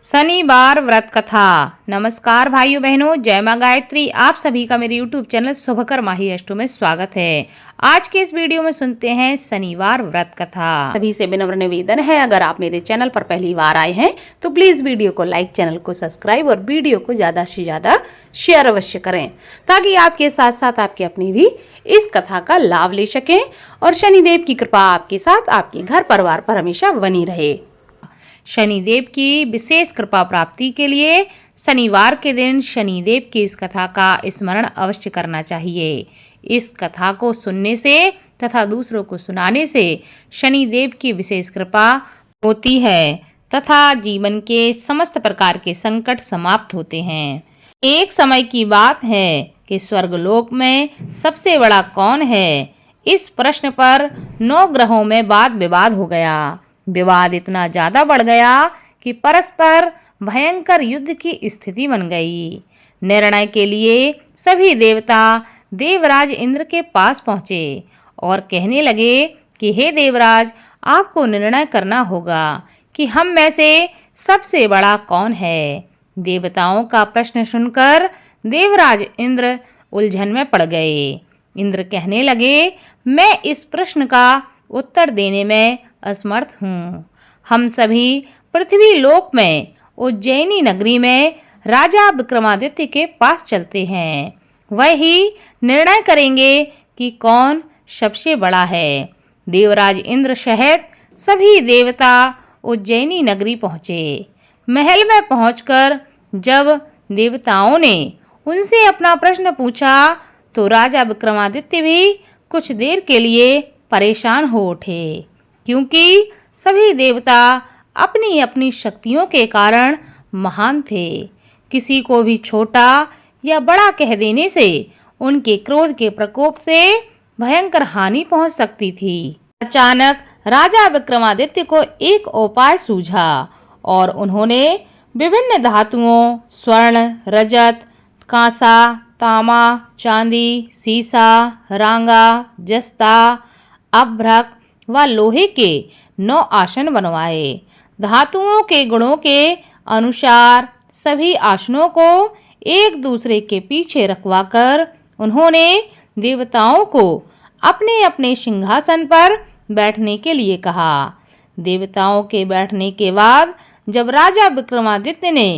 शनिवार व्रत कथा। नमस्कार भाइयों बहनों, जय मां गायत्री। आप सभी का मेरे YouTube चैनल शुभकर माही अष्टो में स्वागत है। आज के इस वीडियो में सुनते हैं शनिवार व्रत कथा। सभी से विनम्र निवेदन है, अगर आप मेरे चैनल पर पहली बार आए हैं तो प्लीज वीडियो को लाइक, चैनल को सब्सक्राइब और वीडियो को ज्यादा से ज्यादा शेयर अवश्य करें, ताकि आपके साथ साथ आपके अपने भी इस कथा का लाभ ले सकें और शनिदेव की कृपा आपके साथ, आपके घर परिवार पर हमेशा बनी रहे। शनिदेव की विशेष कृपा प्राप्ति के लिए शनिवार के दिन शनिदेव की इस कथा का स्मरण अवश्य करना चाहिए। इस कथा को सुनने से तथा दूसरों को सुनाने से शनिदेव की विशेष कृपा होती है तथा जीवन के समस्त प्रकार के संकट समाप्त होते हैं। एक समय की बात है कि स्वर्गलोक में सबसे बड़ा कौन है, इस प्रश्न पर 9 ग्रहों में वाद विवाद हो गया। विवाद इतना ज्यादा बढ़ गया कि परस्पर भयंकर युद्ध की स्थिति बन गई। निर्णय के लिए सभी देवता देवराज इंद्र के पास पहुंचे और कहने लगे कि हे देवराज, आपको निर्णय करना होगा कि हम में से सबसे बड़ा कौन है। देवताओं का प्रश्न सुनकर देवराज इंद्र उलझन में पड़ गए। इंद्र कहने लगे, मैं इस प्रश्न का उत्तर देने में असमर्थ हूँ। हम सभी पृथ्वी लोक में उज्जैनी नगरी में राजा विक्रमादित्य के पास चलते हैं। वह ही निर्णय करेंगे कि कौन सबसे बड़ा है। देवराज इंद्र सहित सभी देवता उज्जैनी नगरी पहुँचे। महल में पहुंचकर जब देवताओं ने उनसे अपना प्रश्न पूछा तो राजा विक्रमादित्य भी कुछ देर के लिए परेशान हो उठे, क्योंकि सभी देवता अपनी अपनी शक्तियों के कारण महान थे। किसी को भी छोटा या बड़ा कह देने से उनके क्रोध के प्रकोप से भयंकर हानि पहुंच सकती थी। अचानक राजा विक्रमादित्य को एक उपाय सूझा और उन्होंने विभिन्न धातुओं स्वर्ण, रजत, कांसा, तांबा, चांदी, सीसा, रांगा, जस्ता, अभ्रक व लोहे के 9 आसन बनवाए। धातुओं के गुणों के अनुसार सभी आसनों को एक दूसरे के पीछे रखवाकर उन्होंने देवताओं को अपने अपने सिंहासन पर बैठने के लिए कहा। देवताओं के बैठने के बाद जब राजा विक्रमादित्य ने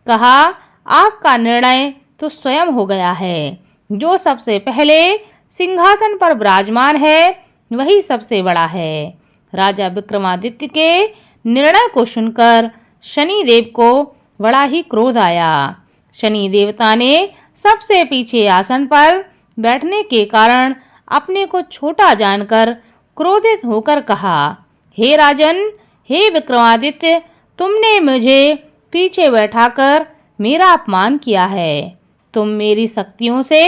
कहा, आपका निर्णय तो स्वयं हो गया है। जो सबसे पहले सिंहासन पर विराजमान है वही सबसे बड़ा है। राजा विक्रमादित्य के निर्णय को सुनकर शनिदेव को बड़ा ही क्रोध आया। शनि देवता ने सबसे पीछे आसन पर बैठने के कारण अपने को छोटा जानकर क्रोधित होकर कहा, हे राजन, हे विक्रमादित्य, तुमने मुझे पीछे बैठाकर मेरा अपमान किया है। तुम मेरी शक्तियों से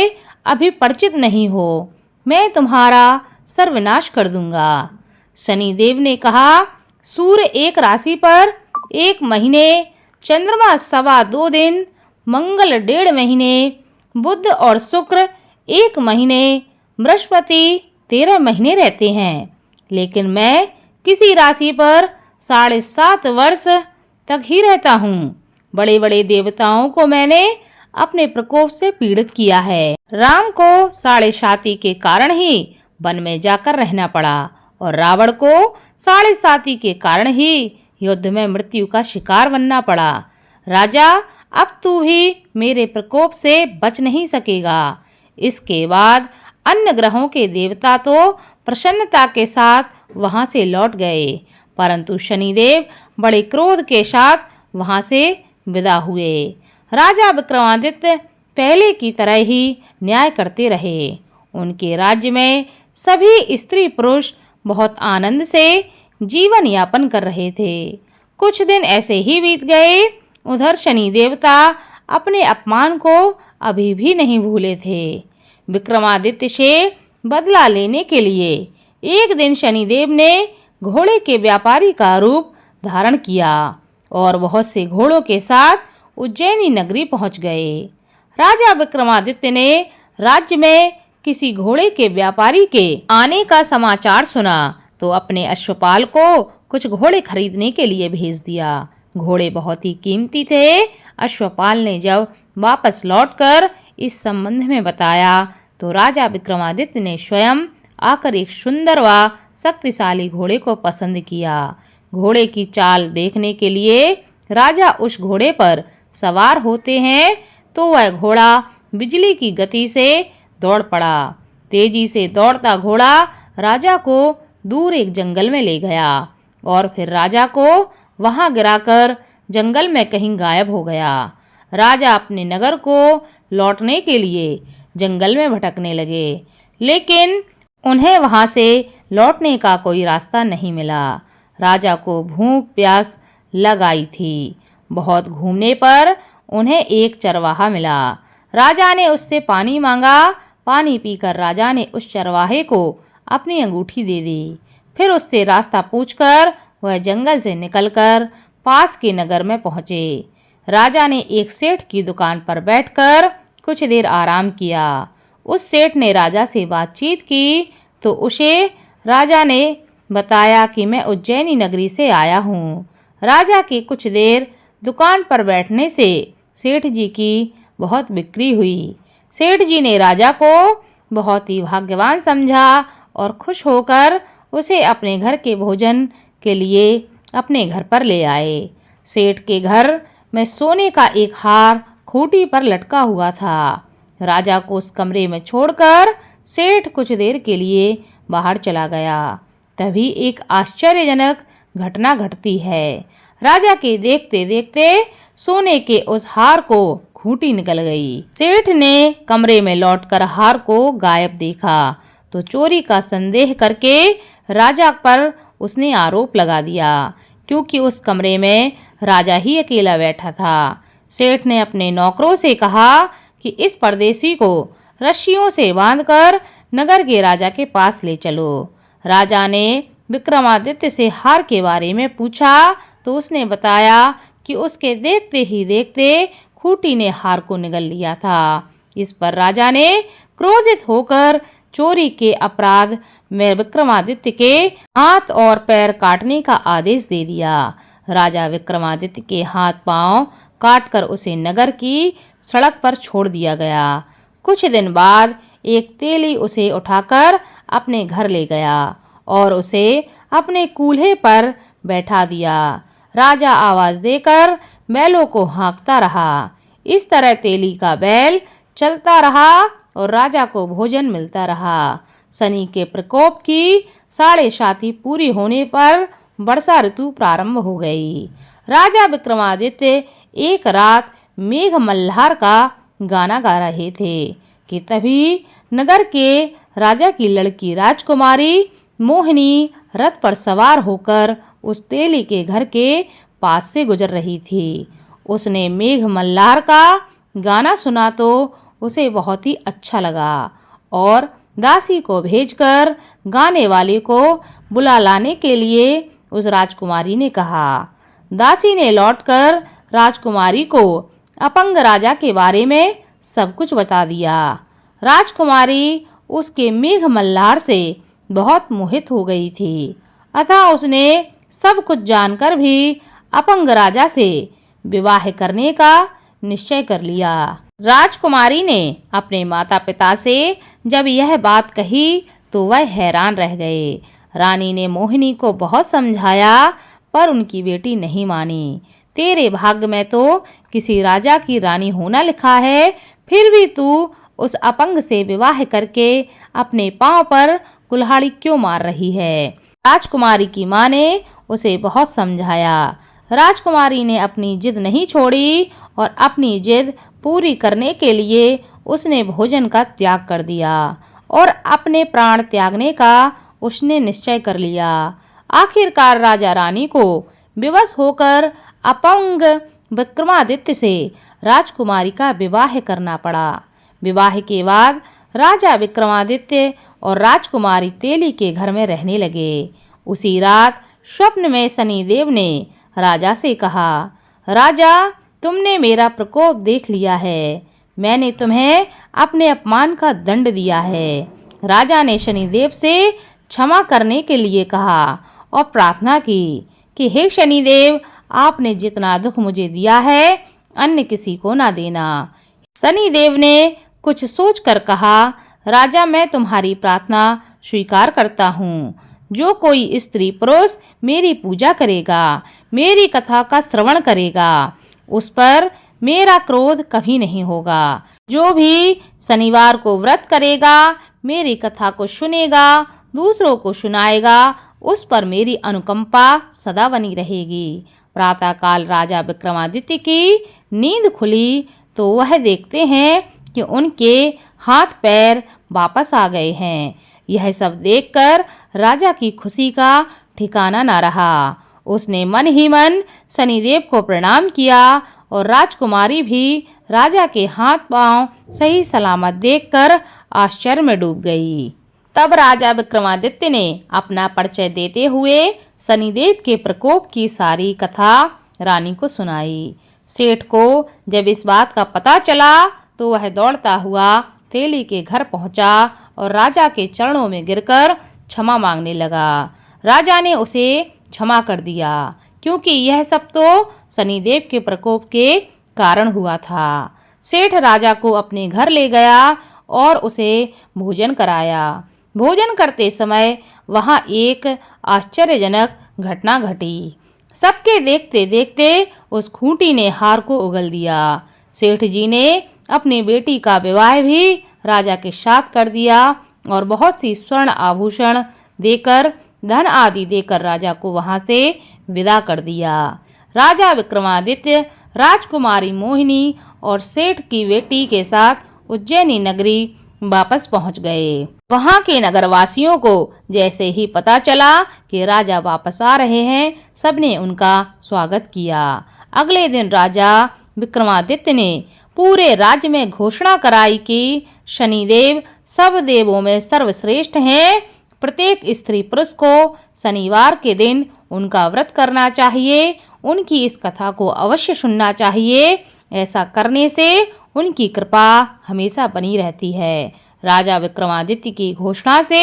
अभी परिचित नहीं हो। मैं तुम्हारा सर्वनाश कर दूंगा। शनिदेव ने कहा, सूर्य एक राशि पर 1 महीने, चंद्रमा 2.25 दिन, मंगल 1.5 महीने, बुध और शुक्र 1 महीने, बृहस्पति 13 महीने रहते हैं, लेकिन मैं किसी राशि पर 7.5 वर्ष तक ही रहता हूँ। बड़े बड़े देवताओं को मैंने अपने प्रकोप से पीड़ित किया है। राम को 7.5 के कारण ही वन में जाकर रहना पड़ा और रावण को 7.5 के कारण ही युद्ध में मृत्यु का शिकार बनना पड़ा। राजा, अब तू भी मेरे प्रकोप से बच नहीं सकेगा। इसके बाद अन्य ग्रहों के देवता तो प्रसन्नता के साथ वहां से लौट गए, परंतु शनिदेव बड़े क्रोध के साथ वहां से विदा हुए। राजा विक्रमादित्य पहले की तरह ही न्याय करते रहे। उनके राज्य में सभी स्त्री पुरुष बहुत आनंद से जीवन यापन कर रहे थे। कुछ दिन ऐसे ही बीत गए। उधर शनि देवता अपने अपमान को अभी भी नहीं भूले थे। विक्रमादित्य से बदला लेने के लिए एक दिन शनिदेव ने घोड़े के व्यापारी का रूप धारण किया और बहुत से घोड़ों के साथ उज्जैनी नगरी पहुंच गए। राजा विक्रमादित्य ने राज्य में किसी घोड़े के व्यापारी के आने का समाचार सुना तो अपने अश्वपाल को कुछ घोड़े खरीदने के लिए भेज दिया। घोड़े बहुत ही कीमती थे। अश्वपाल ने जब वापस लौटकर इस संबंध में बताया तो राजा विक्रमादित्य ने स्वयं आकर एक सुंदर व शक्तिशाली घोड़े को पसंद किया। घोड़े की चाल देखने के लिए राजा उस घोड़े पर सवार होते हैं तो वह घोड़ा बिजली की गति से दौड़ पड़ा। तेजी से दौड़ता घोड़ा राजा को दूर एक जंगल में ले गया और फिर राजा को वहां गिराकर जंगल में कहीं गायब हो गया। राजा अपने नगर को लौटने के लिए जंगल में भटकने लगे, लेकिन उन्हें वहां से लौटने का कोई रास्ता नहीं मिला। राजा को भूख प्यास लग आई थी। बहुत घूमने पर उन्हें एक चरवाहा मिला। राजा ने उससे पानी मांगा। पानी पीकर राजा ने उस चरवाहे को अपनी अंगूठी दे दी। फिर उससे रास्ता पूछकर वह जंगल से निकलकर पास के नगर में पहुंचे। राजा ने एक सेठ की दुकान पर बैठकर कुछ देर आराम किया। उस सेठ ने राजा से बातचीत की तो उसे राजा ने बताया कि मैं उज्जैनी नगरी से आया हूँ। राजा के कुछ देर दुकान पर बैठने से सेठ जी की बहुत बिक्री हुई। सेठ जी ने राजा को बहुत ही भाग्यवान समझा और खुश होकर उसे अपने घर के भोजन के लिए अपने घर पर ले आए। सेठ के घर में सोने का एक हार खूंटी पर लटका हुआ था। राजा को उस कमरे में छोड़कर सेठ कुछ देर के लिए बाहर चला गया। तभी एक आश्चर्यजनक घटना घटती है। राजा के देखते देखते सोने के उस हार को खूंटी निकल गई। सेठ ने कमरे में लौटकर हार को गायब देखा तो चोरी का संदेह करके राजा पर उसने आरोप लगा दिया, क्योंकि उस कमरे में राजा ही अकेला बैठा था। सेठ ने अपने नौकरों से कहा कि इस परदेसी को रस्सियों से बांधकर नगर के राजा के पास ले चलो। राजा ने विक्रमादित्य से हार के बारे में पूछा तो उसने बताया कि उसके देखते ही देखते खूंटी ने हार को निगल लिया था। इस पर राजा ने क्रोधित होकर चोरी के अपराध में विक्रमादित्य के हाथ और पैर काटने का आदेश दे दिया। राजा विक्रमादित्य के हाथ पांव काटकर उसे नगर की सड़क पर छोड़ दिया गया। कुछ दिन बाद एक तेली उसे उठाकर अपने घर ले गया और उसे अपने कूल्हे पर बैठा दिया। राजा आवाज देकर बैलों को हाँकता रहा। इस तरह तेली का बैल चलता रहा और राजा को भोजन मिलता रहा। शनि के प्रकोप की 7.5 पूरी होने पर वर्षा ऋतु प्रारंभ हो गई। राजा विक्रमादित्य एक रात मेघ मल्हार का गाना गा रहे थे कि तभी नगर के राजा की लड़की राजकुमारी मोहिनी रथ पर सवार होकर उस तेली के घर के पास से गुजर रही थी। उसने मेघ मल्हार का गाना सुना तो उसे बहुत ही अच्छा लगा और दासी को भेजकर गाने वाले को बुला लाने के लिए उस राजकुमारी ने कहा। दासी ने लौटकर राजकुमारी को अपंग राजा के बारे में सब कुछ बता दिया। राजकुमारी उसके मेघ मल्हार से बहुत मोहित हो गई थी, अतः उसने सब कुछ जानकर भी अपंग राजा से विवाह करने का निश्चय कर लिया। राजकुमारी ने अपने माता पिता से जब यह बात कही तो वह हैरान रह गए। रानी ने मोहिनी को बहुत समझाया पर उनकी बेटी नहीं मानी। तेरे भाग्य में तो किसी राजा की रानी होना लिखा है, फिर भी तू उस अपंग से विवाह करके अपने पांव पर कुल्हाड़ी क्यों मार रही है। राजकुमारी की माँ ने उसे बहुत समझाया। राजकुमारी ने अपनी जिद नहीं छोड़ी और अपनी जिद पूरी करने के लिए उसने भोजन का त्याग कर दिया और अपने प्राण त्यागने का उसने निश्चय कर लिया। आखिरकार राजा रानी को विवश होकर अपंग विक्रमादित्य से राजकुमारी का विवाह करना पड़ा। विवाह के बाद राजा विक्रमादित्य और राजकुमारी तेली के घर में रहने लगे। उसी रात स्वप्न में शनिदेव ने राजा से कहा, राजा तुमने मेरा प्रकोप देख लिया है, मैंने तुम्हें अपने अपमान का दंड दिया है। राजा ने शनिदेव से क्षमा करने के लिए कहा और प्रार्थना की कि हे शनिदेव, आपने जितना दुख मुझे दिया है अन्य किसी को ना देना। शनिदेव ने कुछ सोचकर कहा, राजा मैं तुम्हारी प्रार्थना स्वीकार करता हूँ। जो कोई स्त्री पुरुष मेरी पूजा करेगा, मेरी कथा का श्रवण करेगा, उस पर मेरा क्रोध कभी नहीं होगा। जो भी शनिवार को व्रत करेगा, मेरी कथा को सुनेगा, दूसरों को सुनाएगा, उस पर मेरी अनुकंपा सदा बनी रहेगी। प्रातःकाल राजा विक्रमादित्य की नींद खुली तो वह देखते हैं कि उनके हाथ पैर वापस आ गए हैं। यह सब देखकर राजा की खुशी का ठिकाना न रहा। उसने मन ही मन शनिदेव को प्रणाम किया और राजकुमारी भी राजा के हाथ पांव सही सलामत देखकर आश्चर्य में डूब गई। तब राजा विक्रमादित्य ने अपना परिचय देते हुए शनिदेव के प्रकोप की सारी कथा रानी को सुनाई। सेठ को जब इस बात का पता चला तो वह दौड़ता हुआ तेली के घर पहुंचा और राजा के चरणों में गिरकर क्षमा मांगने लगा। राजा ने उसे क्षमा कर दिया, क्योंकि यह सब तो शनिदेव के प्रकोप के कारण हुआ था। सेठ राजा को अपने घर ले गया और उसे भोजन कराया। भोजन करते समय वहां एक आश्चर्यजनक घटना घटी। सबके देखते देखते उस खूंटी ने हार को उगल दिया। सेठ जी ने अपनी बेटी का विवाह भी राजा के साथ कर दिया और बहुत सी स्वर्ण आभूषण देकर, धन आदि देकर राजा को वहां से विदा कर दिया। राजा विक्रमादित्य राजकुमारी मोहिनी और सेठ की बेटी के साथ उज्जैनी नगरी वापस पहुंच गए। वहां के नगरवासियों को जैसे ही पता चला कि राजा वापस आ रहे हैं, सबने उनका स्वागत किया। अगले दिन राजा विक्रमादित्य ने पूरे राज्य में घोषणा कराई कि शनिदेव सब देवों में सर्वश्रेष्ठ हैं। प्रत्येक स्त्री पुरुष को शनिवार के दिन उनका व्रत करना चाहिए, उनकी इस कथा को अवश्य सुनना चाहिए। ऐसा करने से उनकी कृपा हमेशा बनी रहती है। राजा विक्रमादित्य की घोषणा से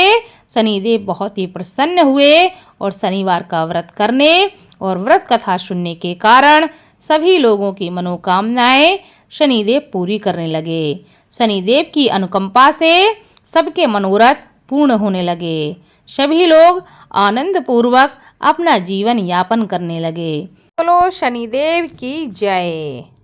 शनिदेव बहुत ही प्रसन्न हुए और शनिवार का व्रत करने और व्रत कथा सुनने के कारण सभी लोगों की मनोकामनाएं शनिदेव पूरी करने लगे। शनिदेव की अनुकंपा से सबके मनोरथ पूर्ण होने लगे। सभी लोग आनंद पूर्वक अपना जीवन यापन करने लगे। बोलो शनिदेव की जय।